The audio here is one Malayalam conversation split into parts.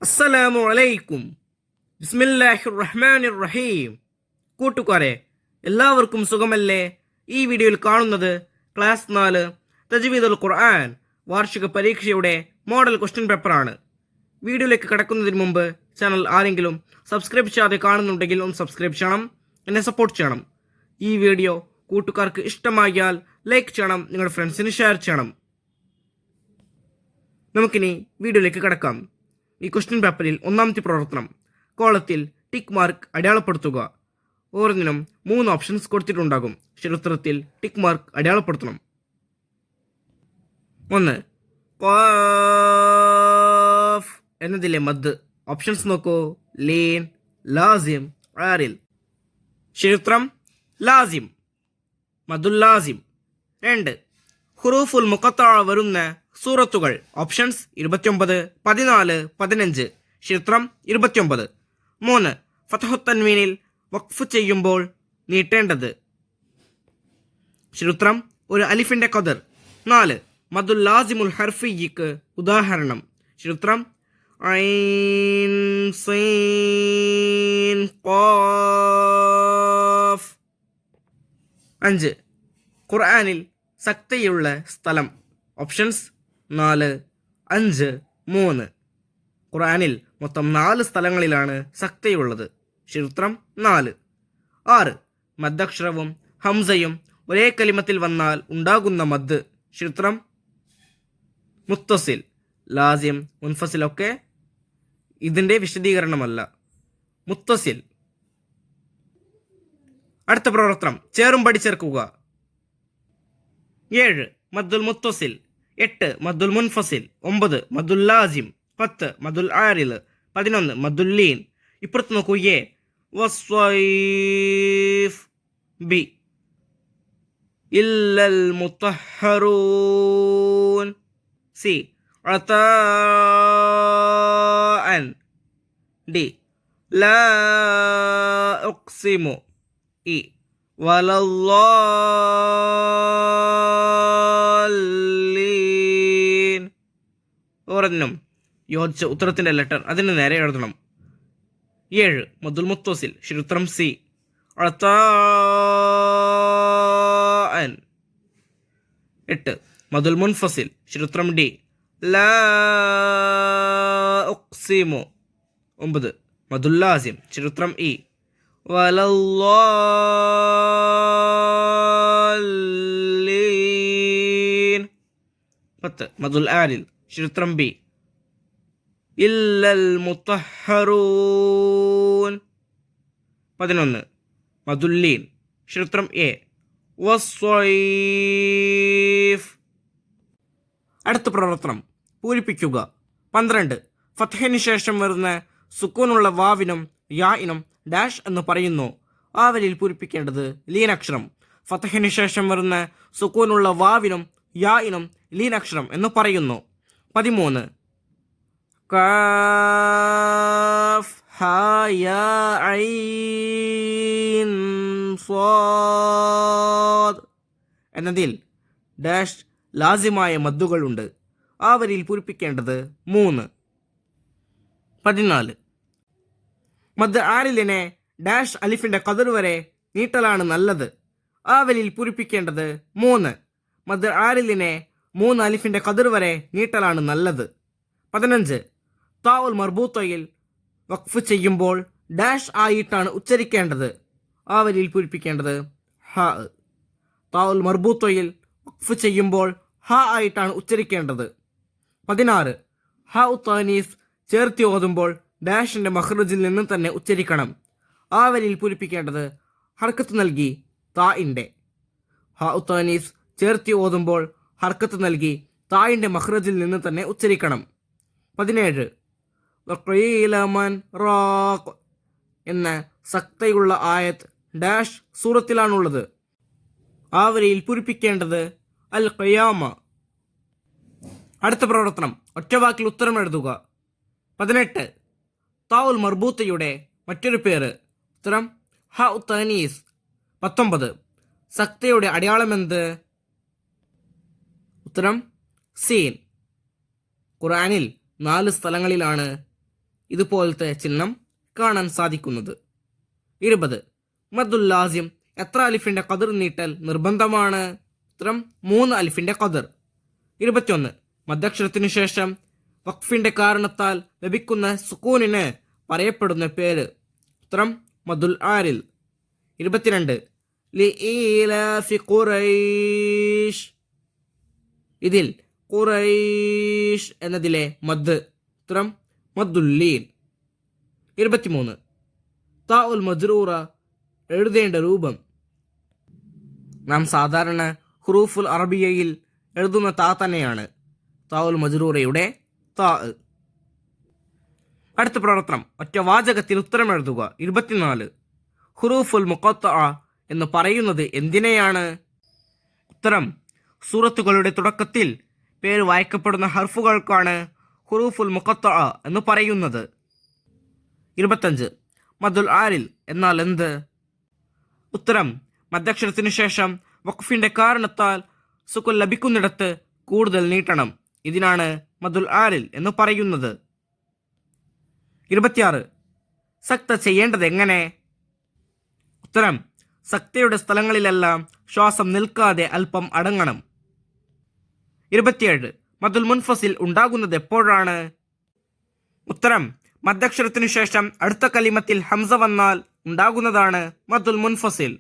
അസ്സലാമു അലൈക്കും. ബിസ്മില്ലാഹിർ റഹ്മാനിർ റഹീം. കൂട്ടുകാരെ, എല്ലാവർക്കും സുഖമല്ലേ? ഈ വീഡിയോയിൽ കാണുന്നത് ക്ലാസ് 4 തജ്വീദുൽ ഖുർആൻ വാർഷിക പരീക്ഷയുടെ മോഡൽ ക്വസ്റ്റ്യൻ പേപ്പറാണ്. വീഡിയോയിലേക്ക് കടക്കുന്നതിന് മുമ്പ് ചാനൽ ആരെങ്കിലും സബ്സ്ക്രൈബ് ചെയ്യാതെ കാണുന്നുണ്ടെങ്കിൽ ഒന്ന് സബ്സ്ക്രൈബ് ചെയ്യണം, എന്നെ സപ്പോർട്ട് ചെയ്യണം. ഈ വീഡിയോ കൂട്ടുകാർക്ക് ഇഷ്ടമായാൽ ലൈക്ക് ചെയ്യണം, നിങ്ങളുടെ ഫ്രണ്ട്സിന് ഷെയർ ചെയ്യണം. നമുക്കിനി വീഡിയോയിലേക്ക് കടക്കാം. ഈ ക്വസ്റ്റ്യൻ പേപ്പറിൽ ഒന്നാമത്തെ പ്രവർത്തനം, കോളത്തിൽ ടിക്ക് മാർക്ക് അടയാളപ്പെടുത്തുക. ഓരോന്നിനും 3 ഓപ്ഷൻസ് കൊടുത്തിട്ടുണ്ടാകും. ശരിയുത്തരത്തിൽ ടിക്ക് മാർക്ക് അടയാളപ്പെടുത്തണം. 1. ഖാഫ് എന്നതിലെ മദ്. ഓപ്ഷൻസ് നോക്കൂ: ലീൻ, ലാസിം, ആരിൽ. ശരിയുത്തരം ലാസിം, മദുൽ ലാസിം. 2. ഹുറൂഫുൽ മുഖത്തഅ വരുന്ന സൂറത്തുകൾ. ഓപ്ഷൻസ് 29, 14, 15. ശരിയുത്തരം 29. 3. ഫത്ഹു തൻവീനിൽ വഖഫ് ചെയ്യുമ്പോൾ നീട്ടേണ്ടത്. ശരിയുത്തരം ഒരു അലിഫിന്റെ ഖദർ. 4. മദുൽ ലാസിമുൽ ഹർഫിയ്ക്ക് ഉദാഹരണം. ശരിയുത്തരം ഐൻ, സീൻ, ഖാഫ്. 5. ഖുർആനിൽ സക്തയുള്ള സ്ഥലം. ഓപ്ഷൻസ് 4, 5, 3. ഖുർആനിൽ മൊത്തം 4 സ്ഥലങ്ങളിലാണ് സക്തയുള്ളത്. ശരിയുത്തരം 4. 6. മദ്ദക്ഷരവും ഹംസയും ഒരേ കലിമത്തിൽ വന്നാൽ ഉണ്ടാകുന്ന മദ്. ശരിയുത്തരം മുത്തസിൽ, ലാസിം, മുൻഫസിൽ ഒക്കെ ഇതിൻ്റെ വിശദീകരണമല്ല. മുത്തസിൽ. അടുത്ത പ്രവർത്തനം, ചേറുംപടി ചേർക്കുക. 7. മദ്ദുൽ മുത്തസിൽ. 8. മദ്ദുൽ മുൻഫസിൽ. 9. മദ്ദുൽ ലാസിം. 10. മദ്ദുൽ ആരിൽ. 11. മദ്ദുൽ ലീൻ. ഇപ്പുറത്ത് നോക്കൂ: എ വസ്വൈഫ്. ബി ഇല്ലൽ മുത്തഹറൂൻ. സി അതാഅൻ. De la ഉഖ്സിമു. ഇ വലല്ലാലീൻ. ഓരോന്നിനും യോജിച്ച ഉത്തരത്തിന്റെ ലെറ്റർ അതിന് നേരെ എഴുതണം. 7. മദ്ദുൽ മുത്തസിൽ. ശരിയുത്തരം സി അതാഅൻ. 8. മദ്ദുൽ മുൻഫസിൽ. ശരിയുത്തരം ഡി ലാ ഉഖ്സിമു. 9. മദ്ദുൽ ലാസിം. ശരിയുത്തരം ഇ വലല്ലാലീൻ. 10. മദ്ദുൽ ആരിൽ. ശരിയുത്തരം ബി ഇല്ലൽ മുത്തഹറൂൻ. 11. മദ്ദുൽ ലീൻ. ശരിയുത്തരം എ വസ്വൈഫ്. അടുത്ത പ്രവർത്തനം, പൂരിപ്പിക്കുക. 12. ഫത്ഹിന് ശേഷം വരുന്ന സുക്കൂനുള്ള വാവിനും യാഇനും ഡാഷ് എന്ന് പറയുന്നു. ആ വരിയിൽ പൂരിപ്പിക്കേണ്ടത് ലീനക്ഷരം. ഫത്ഹിന് ശേഷം വരുന്ന സുക്കൂനുള്ള വാവിനും യാഇനും ലീനക്ഷരം എന്ന് പറയുന്നു. 13. കാഫ് ഹാ യാ ഐൻ സ്വാദ് എന്നതിൽ ഡാഷ് ലാസിമായ മദ്ദുകളുണ്ട്. ആ വരിയിൽ പൂരിപ്പിക്കേണ്ടത് 3. 14. മദ് ആരിലിനെ ഡാഷ് അലിഫിന്റെ ഖദർ വരെ നീട്ടലാണ് നല്ലത്. ആ വരിയിൽ പൂരിപ്പിക്കേണ്ടത് 3. മദ് ആരിലിനെ 3 അലിഫിന്റെ ഖദർ വരെ നീട്ടലാണ് നല്ലത്. 15. താഉൽ മർബൂത്തയിൽ വഖഫ് ചെയ്യുമ്പോൾ ഡാഷ് ആയിട്ടാണ് ഉച്ചരിക്കേണ്ടത്. ആ വരിയിൽ പൂരിപ്പിക്കേണ്ടത് ഹ. താഉൽ മർബൂത്തയിൽ വഖഫ് ചെയ്യുമ്പോൾ ഹ ആയിട്ടാണ് ഉച്ചരിക്കേണ്ടത്. 16. ഹ ഉത്താനീസ് ചേർത്തി ഓതുമ്പോൾ ഡാഷിന്റെ മഖ്റജിൽ നിന്ന് തന്നെ ഉച്ചരിക്കണം. ആ വരിയിൽ പൂരിപ്പിക്കേണ്ടത് ഹർക്കത്ത് നൽകി താഇന്റെ. ഹ ഉത്താനീസ് ചേർത്തി ഓതുമ്പോൾ ഹർക്കത്ത് നൽകി തായിന്റെ മഖ്റജിൽ നിന്ന് തന്നെ ഉച്ചരിക്കണം. 17. വഖീല മൻ റാഖ് എന്ന സക്തയുള്ള ആയത്ത് ഡാഷ് സൂറത്തിലാണുള്ളത്. ആ വരിയിൽ പൂരിപ്പിക്കേണ്ടത് അൽ ഖിയാമ. അടുത്ത പ്രവർത്തനം, ഒറ്റവാക്കിൽ ഉത്തരം എഴുതുക. 18. താഉൽ മർബൂത്തയുടെ മറ്റൊരു പേര്. ഉത്തരം ഹ ഉത്താനീസ്. 19. സക്തയുടെ അടയാളമെന്ത്? ഉത്തരം സീൻ. ഖുർആനിൽ 4 സ്ഥലങ്ങളിലാണ് ഇതുപോലത്തെ ചിഹ്നം കാണാൻ സാധിക്കുന്നത്. 20. മദ്ദുൽ ലാസിം എത്ര അലിഫിന്റെ ഖദർ നീട്ടൽ നിർബന്ധമാണ്? ഉത്തരം 3 അലിഫിന്റെ ഖദർ. 21. മദ്ദക്ഷരത്തിനു ശേഷം വഖഫിന്റെ കാരണത്താൽ ലഭിക്കുന്ന സുക്കൂനിന് പറയപ്പെടുന്ന പേര്? ഉത്തരം മദ്ദുൽ ആരിൽ. 22. ലിഈലാഫി ഖുറൈഷ്. ഇതിൽ ഖുറൈഷ് എന്നതിലെ മദ്? ഉത്തരം മദ്ദുൽ ലീൻ. 23. താ ഉൽ മജ്റൂറ എഴുതേണ്ട രൂപം? നാം സാധാരണ ഹുറൂഫുൽ അറബിയയിൽ എഴുതുന്ന താ തന്നെയാണ് താ ഉൽ മജ്റൂറയുടെ താ. അടുത്ത പ്രവർത്തനം, ഒറ്റ വാചകത്തിൽ ഉത്തരം എഴുതുക. 24. ഹുറൂഫുൽ മുഖത്തഅ എന്ന് പറയുന്നത് എന്തിനെയാണ്? ഉത്തരം സൂറത്തുകളുടെ തുടക്കത്തിൽ പേര് വായിക്കപ്പെടുന്ന ഹർഫുകൾക്കാണ് ഹുറൂഫുൽ മുഖത്തഅ എന്ന് പറയുന്നത്. 25. മദ്ദുൽ ആരിൽ എന്നാൽ എന്ത്? ഉത്തരം മദ്ദക്ഷരത്തിനു ശേഷം വഖഫിന്റെ കാരണത്താൽ സുക്കൂൻ ലഭിക്കുന്നിടത്ത് കൂടുതൽ നീട്ടണം. ഇതിനാണ് മദ്ദുൽ ആരിൽ എന്ന് പറയുന്നത്. 26. സക്ത ചെയ്യേണ്ടത് എങ്ങനെ? ഉത്തരം സക്തയുടെ സ്ഥലങ്ങളിലെല്ലാം ശ്വാസം നിൽക്കാതെ അല്പം അടങ്ങണം. 27. മദ്ദുൽ മുൻഫസിൽ ഉണ്ടാകുന്നത് എപ്പോഴാണ്? ഉത്തരം മദ്ദക്ഷരത്തിനു ശേഷം അടുത്ത കലിമത്തിൽ ഹംസ വന്നാൽ ഉണ്ടാകുന്നതാണ് മദ്ദുൽ മുൻഫസിൽ.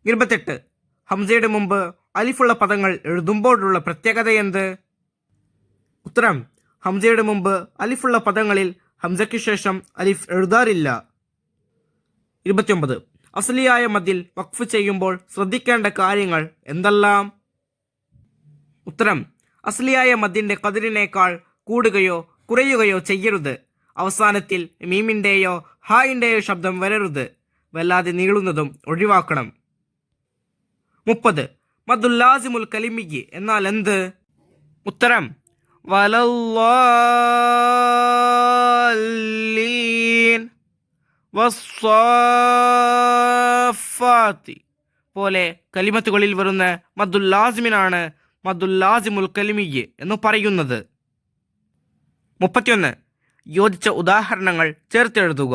28. ഹംസയുടെ മുമ്പ് അലിഫുള്ള പദങ്ങൾ എഴുതുമ്പോഴുള്ള പ്രത്യേകത എന്ത്? ഉത്തരം ഹംസയുടെ മുമ്പ് അലിഫുള്ള പദങ്ങളിൽ ഹംസയ്ക്ക് ശേഷം അലിഫ് എഴുതാറില്ല. 29. അസ്ലിയായ മദ്ദിൽ വഖഫ് ചെയ്യുമ്പോൾ ശ്രദ്ധിക്കേണ്ട കാര്യങ്ങൾ എന്തെല്ലാം? ഉത്തരം അസ്ലിയായ മദ്ദിന്റെ ഖദറിനേക്കാൾ കൂടുകയോ കുറയുകയോ ചെയ്യരുത്. അവസാനത്തിൽ മീമിന്റെയോ ഹായിന്റെയോ ശബ്ദം വരരുത്. വല്ലാതെ നീളുന്നതും ഒഴിവാക്കണം. 30. മദ്ദുൽ ലാസിമുൽ കലിമിയ്യ് എന്നാൽ എന്ത്? ഉത്തരം വലല്ലാലീൻ വസ്സാഫാത്തി പോലെ കലിമത്തുകളിൽ വരുന്ന മദ്ദുൽ ലാസിമിനാണ് മദ്ദുൽ ലാസിമുൽ കലിമിയ്യ് എന്ന് പറയുന്നത്. 31. യോജിച്ച ഉദാഹരണങ്ങൾ ചേർത്തെഴുതുക.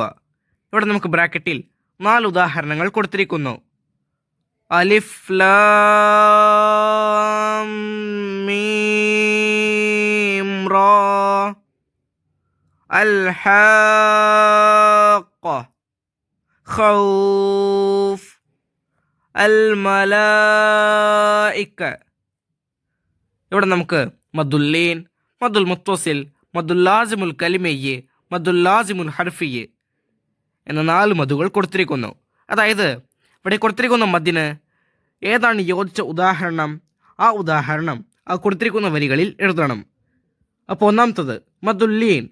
ഇവിടെ നമുക്ക് ബ്രാക്കറ്റിൽ 4 ഉദാഹരണങ്ങൾ കൊടുത്തിരിക്കുന്നു. അലിഫ് ലാം മീം റാ അൽ ഹാഖ ഖൗഫ് അൽ മലായിക. ഇവിടെ നമുക്ക് മദ്ദുൽ ലീൻ, മദ്ദുൽ മുത്തസിൽ, മദ്ദുൽ ലാസിമുൽ കലിമയ്യ്, മദ്ദുൽ ലാസിമുൽ ഹർഫിയ്യ് എന്ന 4 മദ്ദുകൾ കൊടുത്തിരിക്കുന്നു. അതായത് ഇവിടെ കൊടുത്തിരിക്കുന്ന മദ്ദിന് ഏതാണ് യോജിച്ച ഉദാഹരണം, ആ ഉദാഹരണം ആ കൊടുത്തിരിക്കുന്ന വരികളിൽ എഴുതണം. അപ്പോൾ ഒന്നാമത്തത് മദ്ദുൽ ലീൻ.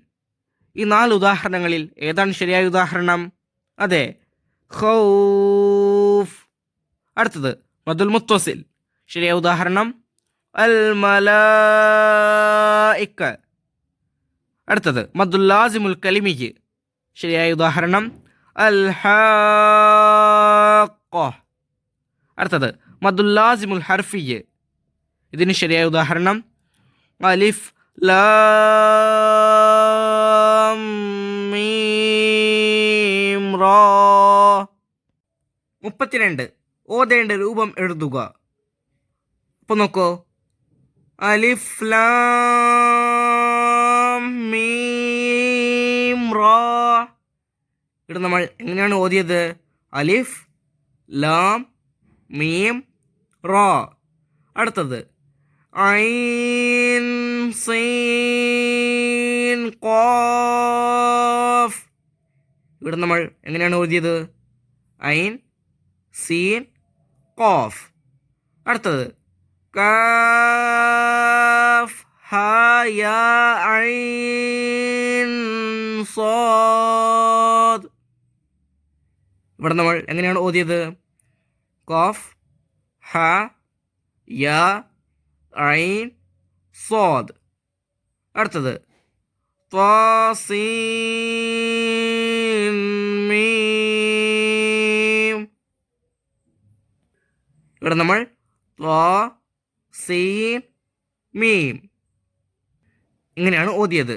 ഈ 4 ഉദാഹരണങ്ങളിൽ ഏതാണ് ശരിയായ ഉദാഹരണം? അതെ, ഖൗഫ്. അടുത്തത് മദ്ദുൽ മുത്തസിൽ. ശരിയായ ഉദാഹരണം അൽ മലായിക. അടുത്തത് മദ്ദുൽ ലാസിമുൽ കലിമിയ്യ്. ശരിയായ ഉദാഹരണം അൽ ഹാഖ. അടുത്തത് മദ്ദുൽ ലാസിമുൽ ഹർഫിയ്യ്. ഇതിന് ശരിയായ ഉദാഹരണം അലിഫ് ലാം മീം റാ. 32. ഓതേണ്ട രൂപം എഴുതുക. അപ്പോൾ നോക്കൂ, അലിഫ് ലാം മീം റാ. ഇവിടെ നമ്മൾ എങ്ങനെയാണ് ഓതിയത്? അലിഫ് ലാം മീം റാ. അടുത്തത് ഐൻ സീൻ ഖാഫ്. ഇവിടെ നമ്മൾ എങ്ങനെയാണ് ഓതിയത്? ഐൻ സീൻ ഖാഫ്. അടുത്തത് കാഫ് ഹാ യാ ഐൻ സാദ്. ഇവിടെ നമ്മൾ എങ്ങനെയാണ് ഓതിയത്? ഖാഫ് ഹ യാ ഐൻ സാദ്. അടുത്തത് ത്വാസീൻ മീം. ഇവിടെ നമ്മൾ ത്വാസീൻ മീം ഇങ്ങനെയാണ് ഓതിയത്.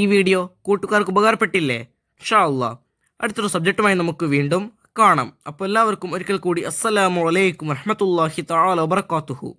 ഈ വീഡിയോ കൂട്ടുകാർക്ക് ഉപകാരപ്പെട്ടില്ലേ? ഇൻഷാ അല്ലാഹ് അടുത്തൊരു സബ്ജക്റ്റുമായി നമുക്ക് വീണ്ടും കാണാം. അപ്പോൾ എല്ലാവർക്കും ഒരിക്കൽ കൂടി അസ്സലാമു അലൈക്കും വറഹ്മത്തുള്ളാഹി തആല വബറകാതുഹു.